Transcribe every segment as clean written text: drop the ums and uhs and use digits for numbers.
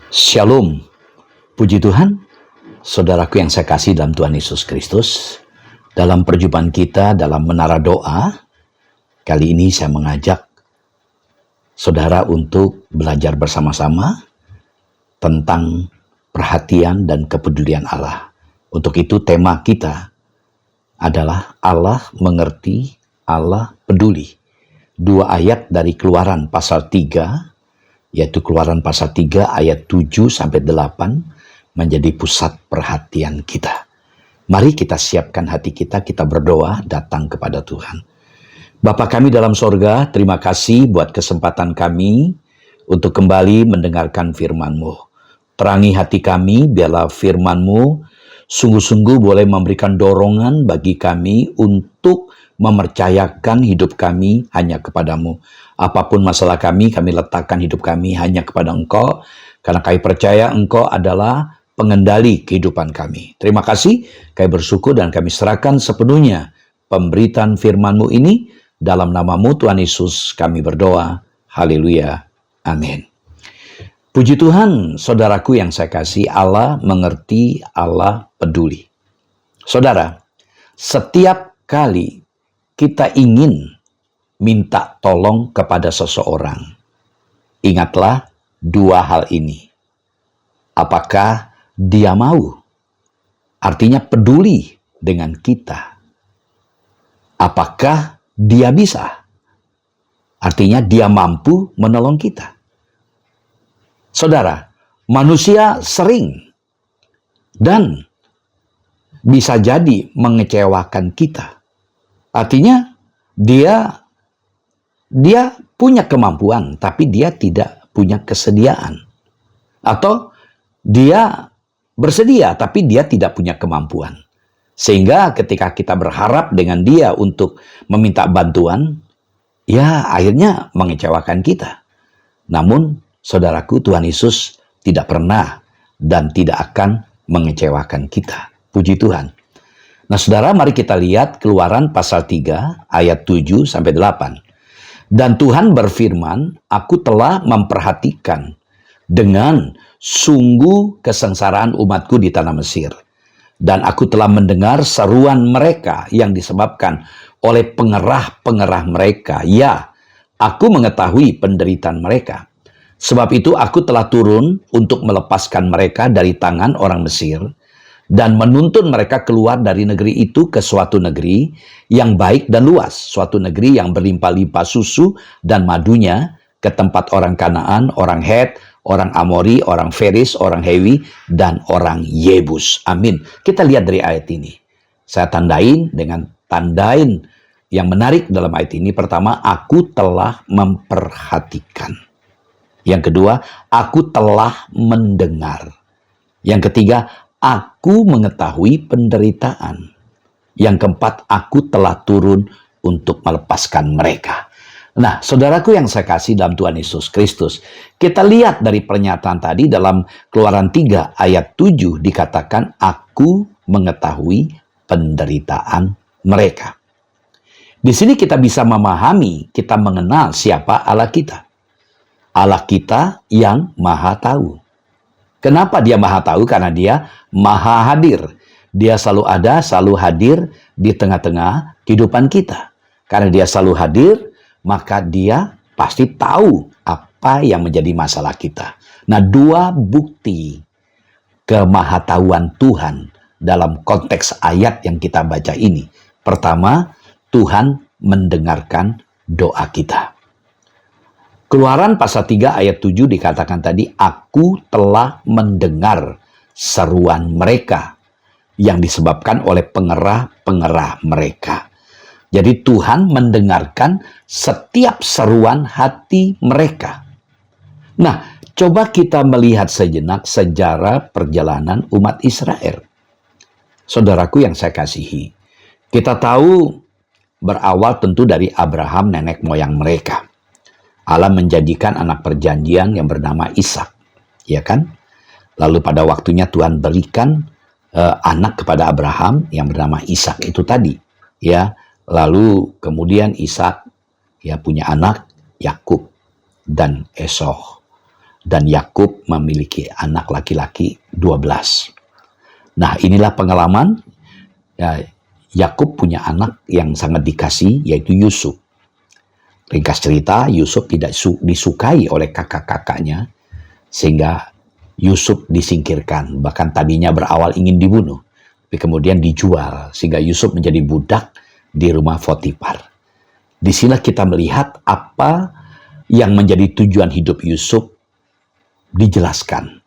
Shalom, puji Tuhan, saudaraku yang saya kasih dalam Tuhan Yesus Kristus. Dalam perjumpaan kita dalam Menara Doa, kali ini saya mengajak saudara untuk belajar bersama-sama tentang perhatian dan kepedulian Allah. Untuk itu tema kita adalah Allah mengerti, Allah peduli. 2 ayat dari Keluaran pasal 3, yaitu Keluaran pasal 3 ayat 7-8 menjadi pusat perhatian kita. Mari kita siapkan hati kita berdoa datang kepada Tuhan. Bapa kami dalam sorga, terima kasih buat kesempatan kami untuk kembali mendengarkan firman-Mu. Terangi hati kami, biarlah firman-Mu sungguh-sungguh boleh memberikan dorongan bagi kami untuk mempercayakan hidup kami hanya kepadamu. Apapun masalah kami letakkan hidup kami hanya kepada Engkau, karena kami percaya Engkau adalah pengendali kehidupan kami. Terima kasih, kami bersyukur dan kami serahkan sepenuhnya pemberitaan firman-Mu ini. Dalam nama-Mu Tuhan Yesus kami berdoa. Haleluya. Amin. Puji Tuhan, saudaraku yang saya kasih, Allah mengerti, Allah peduli. Saudara, setiap kali kita ingin minta tolong kepada seseorang, ingatlah 2 hal ini. Apakah dia mau? Artinya peduli dengan kita. Apakah dia bisa? Artinya dia mampu menolong kita. Saudara, manusia sering dan bisa jadi mengecewakan kita. Artinya dia punya kemampuan tapi dia tidak punya kesediaan. Atau dia bersedia tapi dia tidak punya kemampuan. Sehingga ketika kita berharap dengan dia untuk meminta bantuan, ya akhirnya mengecewakan kita. Namun saudaraku, Tuhan Yesus tidak pernah dan tidak akan mengecewakan kita. Puji Tuhan. Nah saudara, mari kita lihat Keluaran pasal 3 ayat 7-8. Dan Tuhan berfirman, aku telah memperhatikan dengan sungguh kesengsaraan umatku di tanah Mesir. Dan aku telah mendengar seruan mereka yang disebabkan oleh pengerah-pengerah mereka. Ya, aku mengetahui penderitaan mereka. Sebab itu aku telah turun untuk melepaskan mereka dari tangan orang Mesir dan menuntun mereka keluar dari negeri itu ke suatu negeri yang baik dan luas, suatu negeri yang berlimpah-limpah susu dan madunya, ke tempat orang Kanaan, orang Het, orang Amori, orang Feris, orang Hewi, dan orang Yebus. Amin. Kita lihat dari ayat ini. Saya tandain dengan tandain yang menarik dalam ayat ini. Pertama, aku telah memperhatikan. Yang kedua, aku telah mendengar. Yang ketiga, aku mengetahui penderitaan. Yang keempat, aku telah turun untuk melepaskan mereka. Nah, saudaraku yang saya kasih dalam Tuhan Yesus Kristus, kita lihat dari pernyataan tadi dalam Keluaran 3 ayat 7 dikatakan, aku mengetahui penderitaan mereka. Di sini kita bisa memahami, kita mengenal siapa Allah kita. Allah kita yang maha tahu. Kenapa dia maha tahu? Karena dia maha hadir. Dia selalu ada, selalu hadir di tengah-tengah kehidupan kita. Karena dia selalu hadir, maka dia pasti tahu apa yang menjadi masalah kita. Nah, 2 bukti kemahatauan Tuhan dalam konteks ayat yang kita baca ini. Pertama, Tuhan mendengarkan doa kita. Keluaran pasal 3 ayat 7 dikatakan tadi, aku telah mendengar seruan mereka yang disebabkan oleh pengerah-pengerah mereka. Jadi Tuhan mendengarkan setiap seruan hati mereka. Nah, coba kita melihat sejenak sejarah perjalanan umat Israel. Saudaraku yang saya kasihi, kita tahu berawal tentu dari Abraham, nenek moyang mereka. Allah menjadikan anak perjanjian yang bernama Ishak, ya kan? Lalu pada waktunya Tuhan berikan anak kepada Abraham yang bernama Ishak itu tadi, ya. Lalu kemudian Ishak ya punya anak Yakub dan Esau. dan Yakub memiliki anak laki-laki 12. Nah, inilah pengalaman ya, Yakub punya anak yang sangat dikasih, yaitu Yusuf. Ringkas cerita, Yusuf tidak disukai oleh kakak-kakaknya, sehingga Yusuf disingkirkan. Bahkan tadinya berawal ingin dibunuh, tapi kemudian dijual, sehingga Yusuf menjadi budak di rumah Potifar. Di sini kita melihat apa yang menjadi tujuan hidup Yusuf dijelaskan.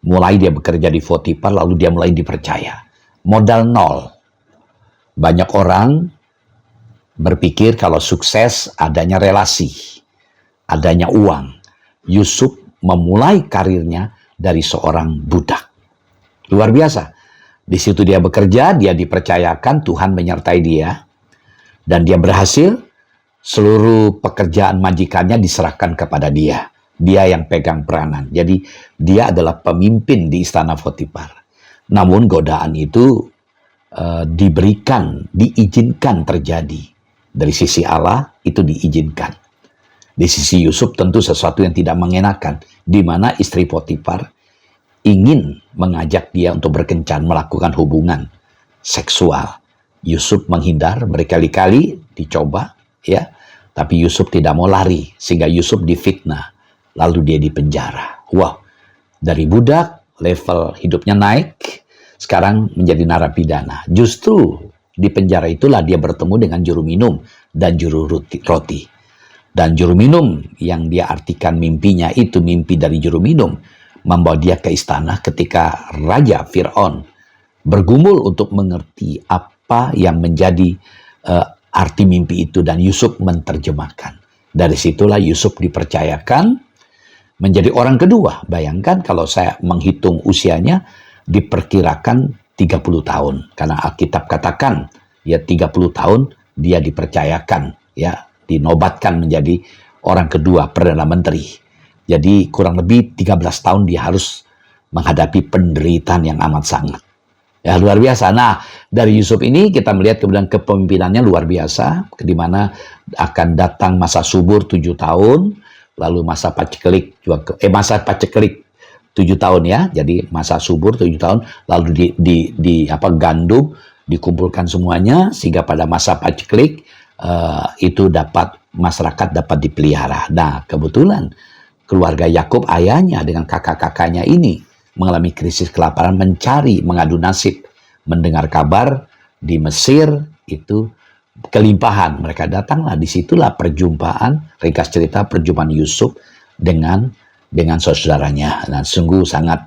Mulai dia bekerja di Potifar, lalu dia mulai dipercaya. Modal nol. Banyak orang berpikir kalau sukses adanya relasi, adanya uang. Yusuf memulai karirnya dari seorang budak. Luar biasa. Di situ dia bekerja, dia dipercayakan, Tuhan menyertai dia, dan dia berhasil. Seluruh pekerjaan majikannya diserahkan kepada dia. Dia yang pegang peranan. Jadi dia adalah pemimpin di istana Potifar. Namun godaan itu diizinkan terjadi. Dari sisi Allah itu diizinkan. Di sisi Yusuf tentu sesuatu yang tidak mengenakan, di mana istri Potifar ingin mengajak dia untuk berkencan, melakukan hubungan seksual. Yusuf menghindar, berkali-kali dicoba, ya, tapi Yusuf tidak mau lari, sehingga Yusuf difitnah, lalu dia dipenjara. Wow, dari budak level hidupnya naik, sekarang menjadi narapidana. Justru di penjara itulah dia bertemu dengan juru minum dan juru roti. Dan juru minum yang dia artikan mimpinya itu mimpi dari juru minum, membawa dia ke istana ketika Raja Fir'aun bergumul untuk mengerti apa yang menjadi arti mimpi itu, dan Yusuf menerjemahkan. Dari situlah Yusuf dipercayakan menjadi orang kedua. Bayangkan kalau saya menghitung usianya, diperkirakan 30 tahun. Karena Alkitab katakan, ya 30 tahun dia dipercayakan, ya dinobatkan menjadi orang kedua Perdana Menteri. Jadi kurang lebih 13 tahun dia harus menghadapi penderitaan yang amat sangat. Ya luar biasa. Nah, dari Yusuf ini kita melihat kemudian kepemimpinannya luar biasa, di mana akan datang masa subur 7 tahun, lalu masa paceklik juga masa paceklik 7 tahun ya. Jadi masa subur 7 tahun, lalu gandum dikumpulkan semuanya, sehingga pada masa paceklik itu masyarakat dapat dipelihara. Nah, kebetulan keluarga Yakub, ayahnya dengan kakak-kakaknya ini mengalami krisis kelaparan, mengadu nasib, mendengar kabar di Mesir itu kelimpahan. Mereka datanglah, disitulah perjumpaan, ringkas cerita perjumpaan Yusuf dengan saudaranya. Nah, sungguh sangat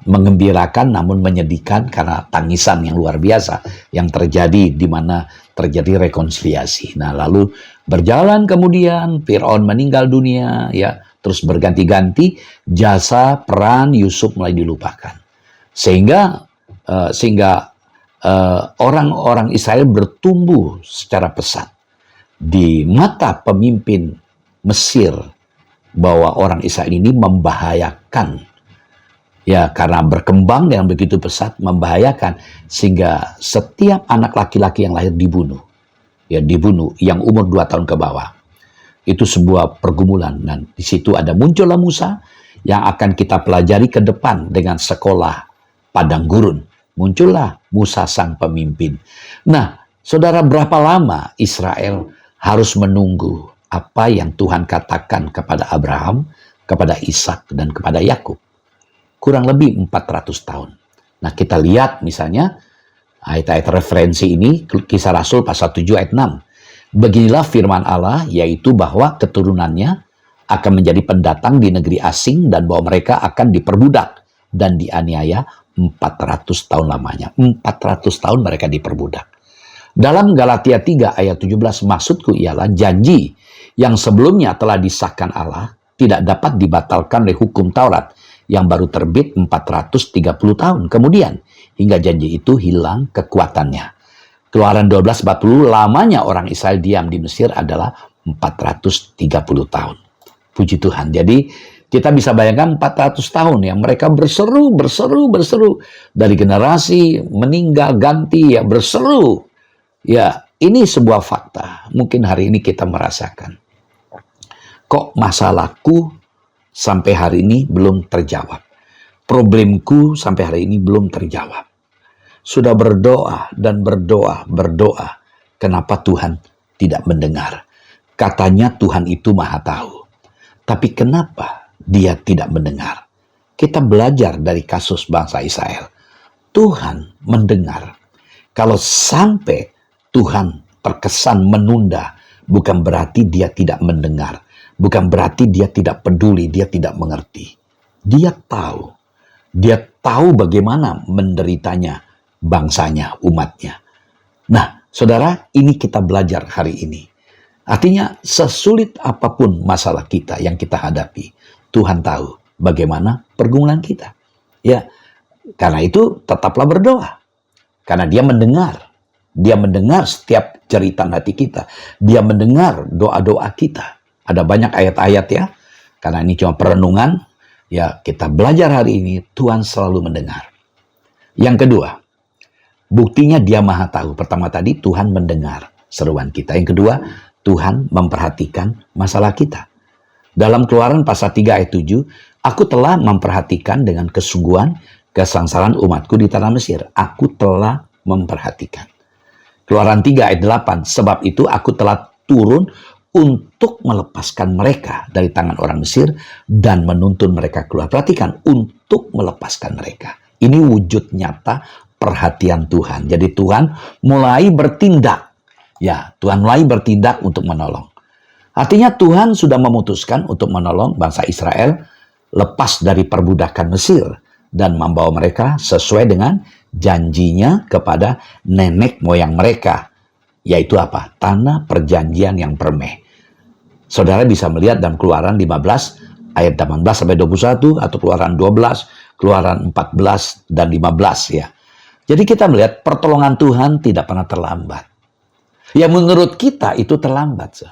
mengembirakan namun menyedihkan, karena tangisan yang luar biasa yang terjadi, di mana terjadi rekonsiliasi. Nah, lalu berjalan kemudian Fir'aun meninggal dunia, ya, terus berganti-ganti jasa peran Yusuf mulai dilupakan. Sehingga orang-orang Israel bertumbuh secara pesat di mata pemimpin Mesir, bahwa orang Israel ini membahayakan. Ya, karena berkembang dengan begitu pesat, membahayakan, sehingga setiap anak laki-laki yang lahir dibunuh. Ya, dibunuh yang umur 2 tahun ke bawah. Itu sebuah pergumulan, dan di situ muncullah Musa yang akan kita pelajari ke depan dengan sekolah padang gurun. Muncullah Musa sang pemimpin. Nah, saudara, berapa lama Israel harus menunggu apa yang Tuhan katakan kepada Abraham, kepada Ishak, dan kepada Yakub? Kurang lebih 400 tahun. Nah, kita lihat misalnya ayat-ayat referensi ini, Kisah Rasul pasal 7 ayat 6. Beginilah firman Allah, yaitu bahwa keturunannya akan menjadi pendatang di negeri asing, dan bahwa mereka akan diperbudak dan dianiaya 400 tahun lamanya. 400 tahun mereka diperbudak. Dalam Galatia 3 ayat 17, maksudku ialah janji yang sebelumnya telah disahkan Allah tidak dapat dibatalkan oleh hukum Taurat yang baru terbit 430 tahun kemudian, hingga janji itu hilang kekuatannya. Keluaran 12:40, lamanya orang Israel diam di Mesir adalah 430 tahun. Puji Tuhan. Jadi kita bisa bayangkan 400 tahun yang mereka berseru dari generasi meninggal ganti, ya berseru. Ya, ini sebuah fakta. Mungkin hari ini kita merasakan, kok masalahku sampai hari ini belum terjawab. Problemku sampai hari ini belum terjawab. Sudah berdoa dan berdoa. Kenapa Tuhan tidak mendengar? Katanya Tuhan itu Maha Tahu. Tapi kenapa Dia tidak mendengar? Kita belajar dari kasus bangsa Israel. Tuhan mendengar. Kalau sampai Tuhan terkesan menunda, bukan berarti Dia tidak mendengar. Bukan berarti Dia tidak peduli, Dia tidak mengerti. Dia tahu. Dia tahu bagaimana menderitanya bangsanya, umatnya. Nah, saudara, ini kita belajar hari ini. Artinya, sesulit apapun masalah kita yang kita hadapi, Tuhan tahu bagaimana pergumulan kita. Ya, karena itu tetaplah berdoa. Karena Dia mendengar. Dia mendengar setiap jeritan hati kita. Dia mendengar doa-doa kita. Ada banyak ayat-ayat ya. Karena ini cuma perenungan. Ya, kita belajar hari ini, Tuhan selalu mendengar. Yang kedua, buktinya Dia Maha Tahu. Pertama tadi, Tuhan mendengar seruan kita. Yang kedua, Tuhan memperhatikan masalah kita. Dalam Keluaran pasal 3 ayat 7, aku telah memperhatikan dengan kesungguhan kesengsaraan umatku di tanah Mesir. Aku telah memperhatikan. Keluaran 3 ayat 8, sebab itu aku telah turun untuk melepaskan mereka dari tangan orang Mesir dan menuntun mereka keluar. Perhatikan, untuk melepaskan mereka. Ini wujud nyata perhatian Tuhan. Jadi Tuhan mulai bertindak. Ya, Tuhan mulai bertindak untuk menolong. Artinya Tuhan sudah memutuskan untuk menolong bangsa Israel lepas dari perbudakan Mesir dan membawa mereka sesuai dengan janjinya kepada nenek moyang mereka. Yaitu apa? Tanah perjanjian yang permeh. Saudara bisa melihat dalam Keluaran 15 ayat 18 sampai 21 atau Keluaran 12, Keluaran 14 dan 15 ya. Jadi kita melihat pertolongan Tuhan tidak pernah terlambat. Ya menurut kita itu terlambat.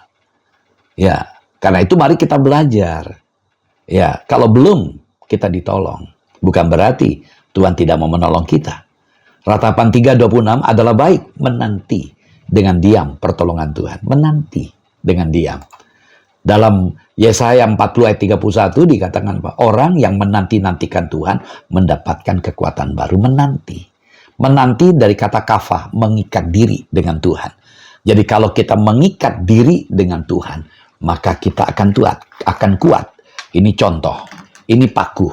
Ya, karena itu mari kita belajar. Ya, kalau belum kita ditolong, bukan berarti Tuhan tidak mau menolong kita. Ratapan 3:26 adalah baik menanti dengan diam pertolongan Tuhan. Menanti dengan diam. Dalam Yesaya 40 ayat 31 dikatakan apa? Orang yang menanti-nantikan Tuhan mendapatkan kekuatan baru. Menanti. Menanti dari kata kafah, mengikat diri dengan Tuhan. Jadi kalau kita mengikat diri dengan Tuhan, maka kita akan kuat. Ini contoh. Ini paku.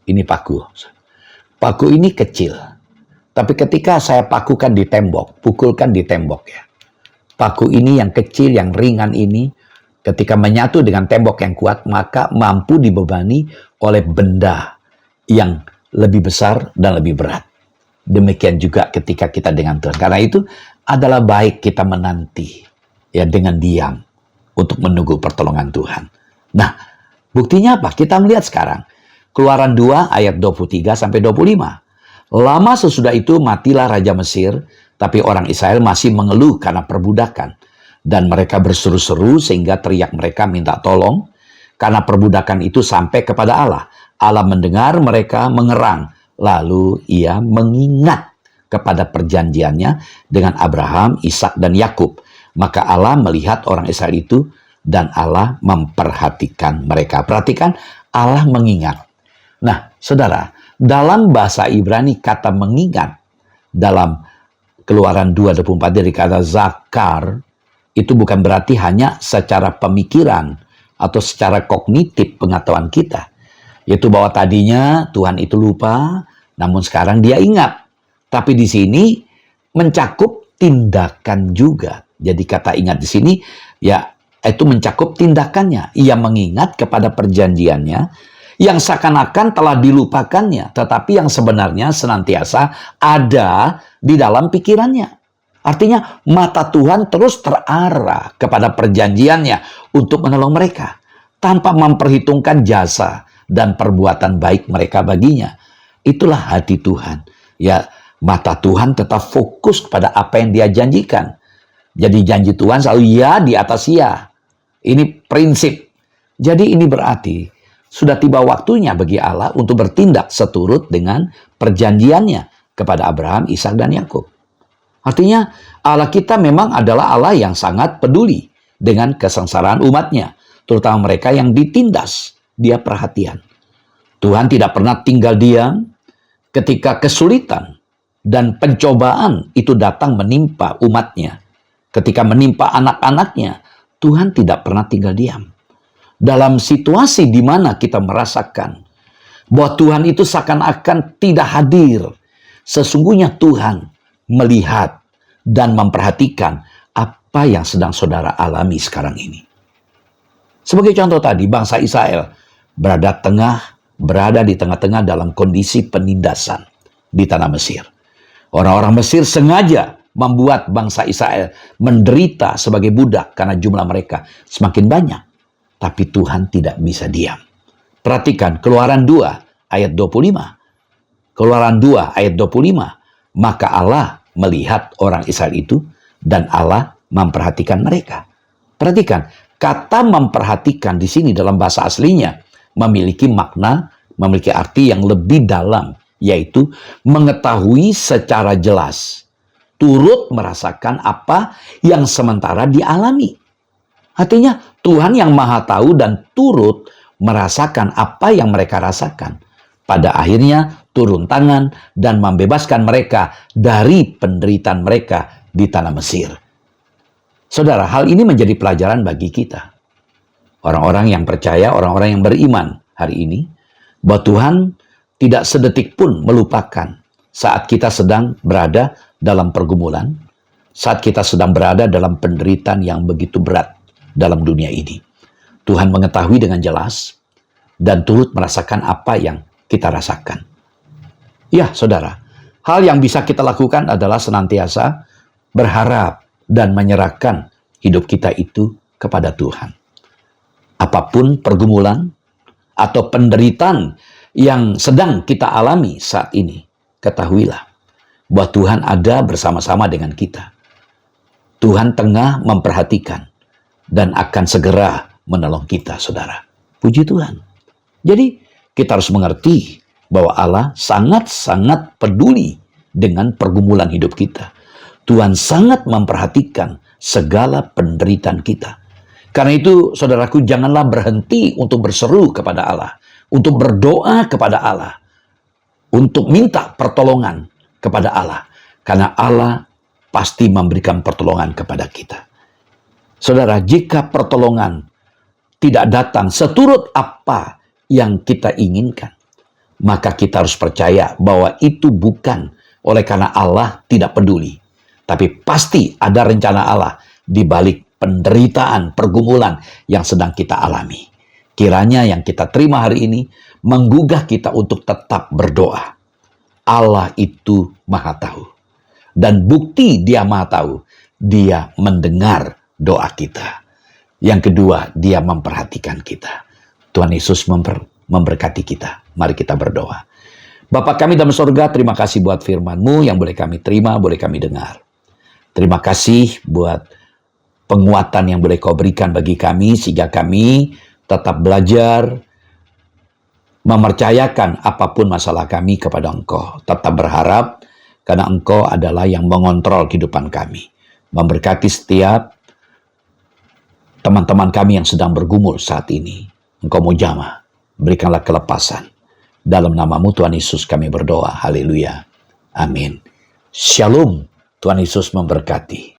Ini paku. Paku ini kecil. Tapi ketika saya pakukan di tembok, pukulkan di tembok ya. Paku ini yang kecil, yang ringan ini, ketika menyatu dengan tembok yang kuat, maka mampu dibebani oleh benda yang lebih besar dan lebih berat. Demikian juga ketika kita dengan Tuhan. Karena itu adalah baik kita menanti ya dengan diam untuk menunggu pertolongan Tuhan. Nah, buktinya apa? Kita melihat sekarang. Keluaran 2 ayat 23 sampai 25. Lama sesudah itu matilah Raja Mesir, tapi orang Israel masih mengeluh karena perbudakan. Dan mereka berseru-seru sehingga teriak mereka minta tolong. Karena perbudakan itu sampai kepada Allah. Allah mendengar mereka mengerang. Lalu ia mengingat kepada perjanjiannya dengan Abraham, Ishak dan Yakub. Maka Allah melihat orang Israel itu dan Allah memperhatikan mereka. Perhatikan, Allah mengingat. Nah, saudara, dalam bahasa Ibrani kata mengingat dalam Keluaran 2:24 dari kata zakar itu bukan berarti hanya secara pemikiran atau secara kognitif pengetahuan kita. Yaitu bahwa tadinya Tuhan itu lupa, namun sekarang Dia ingat. Tapi di sini mencakup tindakan juga. Jadi kata ingat di sini ya itu mencakup tindakannya. Ia mengingat kepada perjanjiannya yang seakan-akan telah dilupakannya, tetapi yang sebenarnya senantiasa ada di dalam pikirannya. Artinya mata Tuhan terus terarah kepada perjanjiannya untuk menolong mereka tanpa memperhitungkan jasa dan perbuatan baik mereka baginya. Itulah hati Tuhan. Ya, mata Tuhan tetap fokus pada apa yang Dia janjikan. Jadi janji Tuhan selalu ya di atas ya. Ini prinsip. Jadi ini berarti sudah tiba waktunya bagi Allah untuk bertindak seturut dengan perjanjiannya kepada Abraham, Ishak dan Yakub. Artinya Allah kita memang adalah Allah yang sangat peduli dengan kesengsaraan umatnya, terutama mereka yang ditindas. dia perhatian. Tuhan tidak pernah tinggal diam ketika kesulitan dan pencobaan itu datang menimpa umatnya. Ketika menimpa anak-anaknya, Tuhan tidak pernah tinggal diam. Dalam situasi di mana kita merasakan bahwa Tuhan itu seakan-akan tidak hadir, sesungguhnya Tuhan melihat dan memperhatikan apa yang sedang saudara alami sekarang ini. Sebagai contoh tadi, bangsa Israel berada di tengah-tengah dalam kondisi penindasan di tanah Mesir. Orang-orang Mesir sengaja membuat bangsa Israel menderita sebagai budak karena jumlah mereka semakin banyak. Tapi Tuhan tidak bisa diam. Perhatikan Keluaran 2 ayat 25. Keluaran 2 ayat 25. Maka Allah melihat orang Israel itu dan Allah memperhatikan mereka. Perhatikan, kata memperhatikan di sini dalam bahasa aslinya memiliki makna, memiliki arti yang lebih dalam, yaitu mengetahui secara jelas, turut merasakan apa yang sementara dialami. Artinya Tuhan yang Maha Tahu dan turut merasakan apa yang mereka rasakan. Pada akhirnya turun tangan dan membebaskan mereka dari penderitaan mereka di tanah Mesir. Saudara, hal ini menjadi pelajaran bagi kita. Orang-orang yang percaya, orang-orang yang beriman hari ini, bahwa Tuhan tidak sedetik pun melupakan saat kita sedang berada dalam pergumulan, saat kita sedang berada dalam penderitaan yang begitu berat dalam dunia ini. Tuhan mengetahui dengan jelas dan turut merasakan apa yang kita rasakan. Ya, saudara, hal yang bisa kita lakukan adalah senantiasa berharap dan menyerahkan hidup kita itu kepada Tuhan. Apapun pergumulan atau penderitaan yang sedang kita alami saat ini, ketahuilah bahwa Tuhan ada bersama-sama dengan kita. Tuhan tengah memperhatikan dan akan segera menolong kita, saudara. Puji Tuhan. Jadi, kita harus mengerti bahwa Allah sangat-sangat peduli dengan pergumulan hidup kita. Tuhan sangat memperhatikan segala penderitaan kita. Karena itu, saudaraku, janganlah berhenti untuk berseru kepada Allah, untuk berdoa kepada Allah, untuk minta pertolongan kepada Allah. Karena Allah pasti memberikan pertolongan kepada kita. Saudara, jika pertolongan tidak datang seturut apa yang kita inginkan, maka kita harus percaya bahwa itu bukan oleh karena Allah tidak peduli. Tapi pasti ada rencana Allah di balik penderitaan, pergumulan yang sedang kita alami. Kiranya yang kita terima hari ini menggugah kita untuk tetap berdoa. Allah itu Maha Tahu. Dan bukti Dia Maha Tahu, Dia mendengar doa kita. Yang kedua, Dia memperhatikan kita. Tuhan Yesus memberkati kita. Mari kita berdoa. Bapa kami dalam surga, terima kasih buat firman-Mu yang boleh kami terima, boleh kami dengar. Terima kasih buat penguatan yang boleh Kau berikan bagi kami, sehingga kami tetap belajar mempercayakan apapun masalah kami kepada Engkau. Tetap berharap karena Engkau adalah yang mengontrol kehidupan kami. Memberkati setiap teman-teman kami yang sedang bergumul saat ini. Engkau mau jamah, berikanlah kelepasan. Dalam nama-Mu Tuhan Yesus kami berdoa. Haleluya. Amin. Shalom. Tuhan Yesus memberkati.